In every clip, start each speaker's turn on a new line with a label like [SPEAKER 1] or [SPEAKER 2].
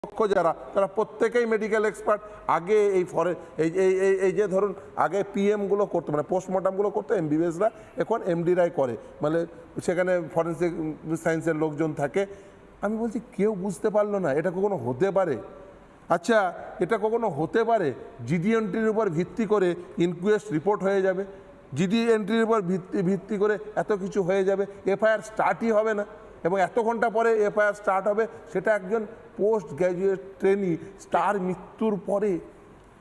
[SPEAKER 1] যারা তারা প্রত্যেকেই মেডিকেল এক্সপার্ট। আগে এই এই যে ধরুন আগে পিএমগুলো করতো, মানে পোস্টমর্টমগুলো করতো এমবিবিএসরা, এখন এমডিরাই করে, মানে সেখানে ফরেন্সিক সায়েন্সের লোকজন থাকে। আমি বলছি কেউ বুঝতে পারলো না এটা কখনো হতে পারে? আচ্ছা, এটা কখনো হতে পারে জিডি এন্ট্রির উপর ভিত্তি করে ইনকোয়েস্ট রিপোর্ট হয়ে যাবে, জিডি এন্ট্রির উপর ভিত্তি করে এত কিছু হয়ে যাবে, এফআইআর স্টার্টই হবে না, এবং এত ঘন্টা পরে এফআইআর স্টার্ট হবে, সেটা একজন পোস্ট গ্র্যাজুয়েট ট্রেনি তার মৃত্যুর পরে।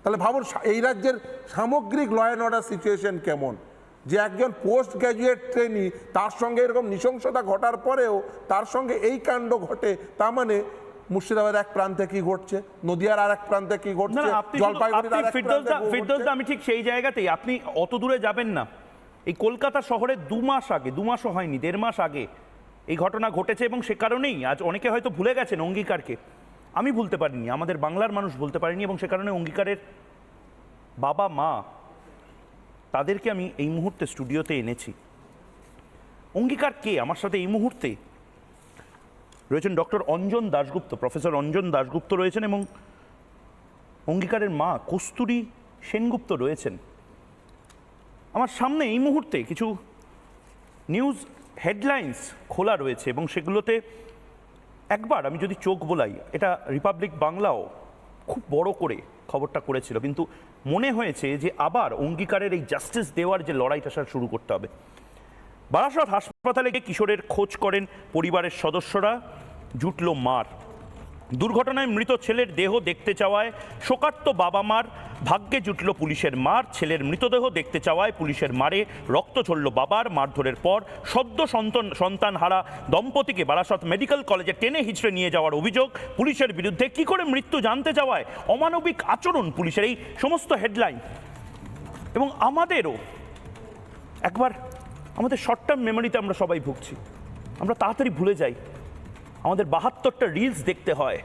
[SPEAKER 1] তাহলে ভাবুন এই রাজ্যের সামগ্রিক ল অ্যান্ড অর্ডার সিচুয়েশন কেমন, যে একজন পোস্ট গ্র্যাজুয়েট ট্রেনি তার সঙ্গে এরকম নৃশংসতা ঘটার পরেও তার সঙ্গে এই কাণ্ড ঘটে। তার মানে মুর্শিদাবাদের এক প্রান্তে কি ঘটছে, নদিয়ার আর এক প্রান্তে কি ঘটছে, জলপাইগুড়ির আর এক প্রান্তে কি ঘটছে।
[SPEAKER 2] আমি ঠিক সেই জায়গাতেই, আপনি অত দূরে যাবেন না। এই কলকাতা শহরে 2 মাস আগে, 2 মাসও হয়নি, 1.5 মাস আগে এই ঘটনা ঘটেছে, এবং সে কারণেই আজ অনেকে হয়তো ভুলে গেছেন অঙ্গীকারকে। আমি ভুলতে পারিনি, আমাদের বাংলার মানুষ ভুলতে পারিনি, এবং সে কারণে অঙ্গীকারের বাবা মা তাদেরকে আমি এই মুহূর্তে স্টুডিওতে এনেছি। অঙ্গীকার কে? আমার সাথে এই মুহূর্তে রয়েছেন ডক্টর অঞ্জন দাশগুপ্ত, প্রফেসর অঞ্জন দাশগুপ্ত রয়েছেন, এবং অঙ্গীকারের মা কস্তুরী সেনগুপ্ত রয়েছেন। আমার সামনে এই মুহূর্তে কিছু নিউজ হেডলাইন্স খোলা রয়েছে, এবং সেগুলোতে একবার আমি যদি চোখ বোলাই, এটা রিপাবলিক বাংলাও খুব বড় করে খবরটা করেছিল, কিন্তু মনে হয়েছে যে আবার অঙ্গীকারের এই জাস্টিস দেওয়ার যে লড়াইটা সেটা শুরু করতে হবে। বারাসত হাসপাতালে গিয়ে কিশোরের খোঁজ করেন পরিবারের সদস্যরা, জুটল মার। দুর্ঘটনায় মৃত ছেলের দেহ দেখতে চাওয়ায় শোকার্ত বাবা মার, ভাগ্যে জুটল পুলিশের মার। ছেলের মৃতদেহ দেখতে চাওয়ায় পুলিশের মারে রক্ত ঝরল বাবার। মারধরের পর সদ্য সন্তান হারা দম্পতিকে বারাসত মেডিকেল কলেজে টেনে হিঁচড়ে নিয়ে যাওয়ার অভিযোগ পুলিশের বিরুদ্ধে। কি করে মৃত্যু জানতে যাওয়ায় অমানবিক আচরণ পুলিশের। এই সমস্ত হেডলাইন, এবং আমাদেরও একবার আমাদের শর্ট টার্ম মেমোরিতে আমরা সবাই ভুগছি, আমরা তাড়াতাড়ি ভুলে যাই। আমাদের 72টা রিলস দেখতে হয়,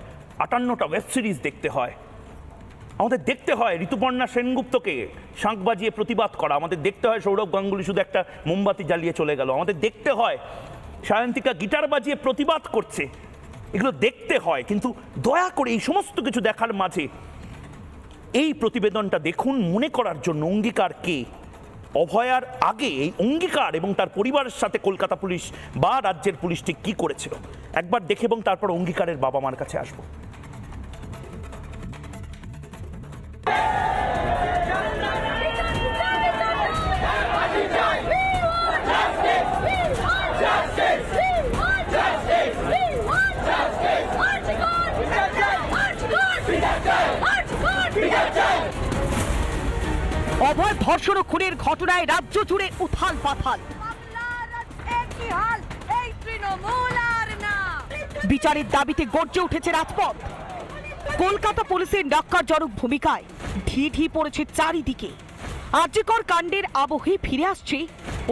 [SPEAKER 2] 58টা ওয়েব সিরিজ দেখতে হয়, আমাদের দেখতে হয় ঋতুপর্ণা সেনগুপ্তকে শাঁখ বাজিয়ে প্রতিবাদ করা, আমাদের দেখতে হয় সৌরভ গাঙ্গুলি শুধু একটা মোমবাতি জ্বালিয়ে চলে গেল, আমাদের দেখতে হয় সায়ন্তিকা গিটার বাজিয়ে প্রতিবাদ করছে, এগুলো দেখতে হয়। কিন্তু দয়া করে এই সমস্ত কিছু দেখার মাঝে এই প্রতিবেদনটা দেখুন, মনে করার জন্য অঙ্গীকার কে। অভয়ার আগে এই অঙ্গীকার এবং তার পরিবারের সাথে কলকাতা পুলিশ বা রাজ্যের পুলিশ ঠিক কি করেছিল একবার দেখে, এবং তারপর অঙ্গীকারের বাবা মার কাছে আসবো।
[SPEAKER 3] অভয় ধর্ষণ ও খুনের ঘটনায় রাজ্য জুড়ে উথাল পাথাল। বিচারের দাবিতে গর্জে উঠেছে রাজপথ। কলকাতা পুলিশের ন্যক্কারজনক ভূমিকায় ঢিঢি পড়েছে চারিদিকে। আর্যিকর কাণ্ডের আবহে ফিরে আসছে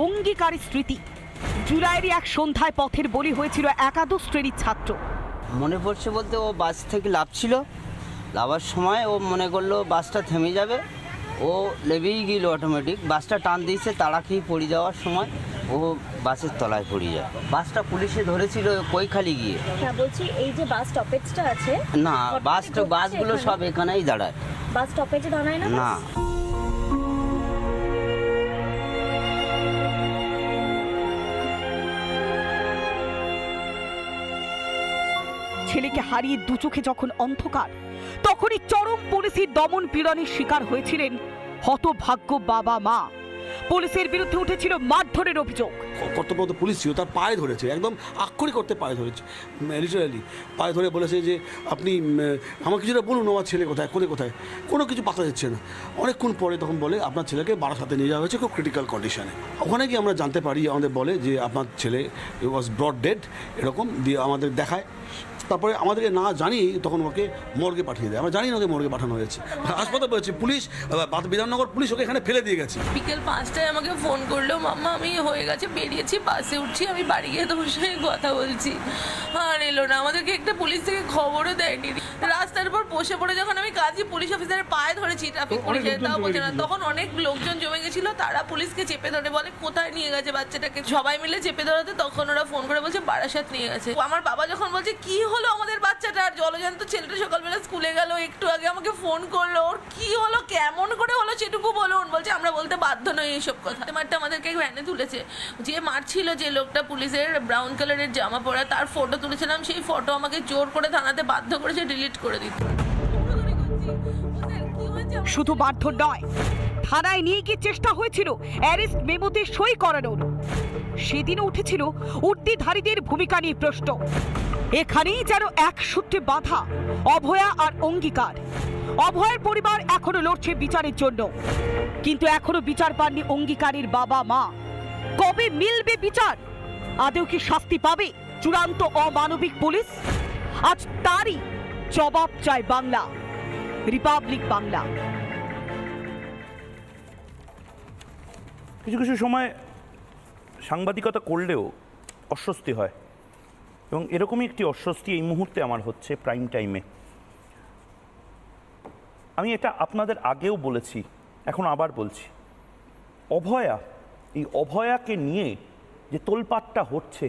[SPEAKER 3] অঙ্গীকারের স্মৃতি। জুলাইয়ের এক সন্ধ্যায় পথের বলি হয়েছিল একাদশ শ্রেণীর ছাত্র।
[SPEAKER 4] মনে পড়ছে বলতে, ও বাস থেকে লাফছিল, লাফার সময় ও মনে করলো বাসটা থেমে যাবে, ও লেবেই গেল অটোমেটিক। বাসটা টান দিয়েছে, তাড়া খেয়ে পড়ে যাওয়ার সময় ও বাসের তলায় পড়ে যায়। বাসটা পুলিশে ধরেছিল কৈখালি গিয়ে।
[SPEAKER 5] হ্যাঁ বলছি, এই যে বাস স্টপেজটা আছে
[SPEAKER 4] না, বাসগুলো সব এখানেই দাঁড়ায়।
[SPEAKER 5] বাস স্টপেজে দাঁড়ায় না?
[SPEAKER 4] না।
[SPEAKER 3] ছেলেকে হারিয়ে দু চোখে যখন অন্ধকার, তখনই চরম পুলিশের দমন পীড়নের শিকার হয়েছিলেন হতভাগ্য বাবা মা। পুলিশের বিরুদ্ধে উঠেছিল মারধরের অভিযোগ।
[SPEAKER 6] কর্তব্যরত পুলিশ ছিল, তার পায়ে ধরেছে, একদম আক্ষরিক করতে পায়ে ধরেছে, লিটারালি পায়ে ধরে বলেছে যে আপনি আমাকে কিছুটা বলুন, আমার ছেলে কোথায়, কোথায়। কোনো কিছু পাতা যাচ্ছে না। অনেকক্ষণ পরে তখন বলে আপনার ছেলেকে বারাসাতে নিয়ে যাওয়া হয়েছে খুব ক্রিটিক্যাল কন্ডিশনে। ওখানে গিয়ে আমরা জানতে পারি, আমাদের বলে যে আপনার ছেলে ওয়াজ ব্রড ডেড, এরকম দিয়ে আমাদের দেখায়। তারপরে আমাদেরকে না জানিয়ে তখন ওকে মর্গে পাঠিয়ে দেয়। আমরা জানি না ওকে মর্গে পাঠানো হয়েছে, হাসপাতালে বলেছে পুলিশ, বিধাননগর পুলিশ ওকে এখানে ফেলে দিয়ে গেছে।
[SPEAKER 7] বিকেল 5টায় আমাকে ফোন করলো, মাম্মা আমি হয়ে গেছে, বেরিয়েছি, বাসে উঠছি, আমি বাড়ি গিয়ে তোমার সঙ্গে কথা বলছি। আর এলো না, আমাদেরকে একটা পুলিশ থেকে খবরও দেয়নি। রাস্তার উপর বসে পড়ে যখন আমি কাজী পুলিশ অফিসারের পায়ে ধরেছি, ট্রাফিক পুলিশের, তাও বলছে না, তখন অনেক লোকজন জমে গেছিল, তারা পুলিশকে চেপে ধরে বলে কোথায় নিয়ে গেছে বাচ্চাটাকে, সবাই মিলে চেপে ধরাতে তখন ওরা ফোন করে বলছে বারাসাত নিয়ে গেছে। আমার বাবা যখন বলছে কি হলো হলো আমাদের বাচ্চাটার? জলজান্ত ছেলেটা সকালবেলা স্কুলে গেল, একটু আগে আমাকে ফোন করলো, ওর কি হলো, কেমন করে হলো সেটুকু বলুন। বলছে আমরা বলতে বাধ্য নই এইসব কথা। মারটা আমাদেরকে ভ্যানে তুলেছে, যে মারছিল যে লোকটা পুলিশের ব্রাউন কালারের জামা পরা, তার ফটো তুলেছিলাম, সেই ফটো আমাকে জোর করে থানাতে বাধ্য করেছে ডিলিট করে দিতে।
[SPEAKER 3] শুধু মারধর নয়, থানায় নিয়ে গিয়ে চেষ্টা হয়েছিল অ্যারেস্ট মেমোতে সই করানোর। সেদিনও উঠেছিল উর্দিধারীদের ভূমিকা নিয়ে প্রশ্ন। এখানেই যেন এক সূত্রে বাঁধা অভয়া আর অঙ্গীকার। অভয়ের পরিবার এখনো লড়ছে বিচারের জন্য, কিন্তু এখনো বিচার পাননি অঙ্গীকারের বাবা মা। কবে মিলবে বিচার? আদৌ কি শাস্তি পাবে চূড়ান্ত অমানবিক পুলিশ? আজ তারই জবাব চায় বাংলা। রিপাবলিক বাংলা।
[SPEAKER 2] কিছু কিছু সময় সাংবাদিকতা করলেও অস্বস্তি হয়, এবং এরকমই একটি অস্বস্তি এই মুহূর্তে আমার হচ্ছে প্রাইম টাইমে। আমি এটা আপনাদের আগেও বলেছি, এখন আবার বলছি, অভয়া, এই অভয়াকে নিয়ে যে তোলপাটটা হচ্ছে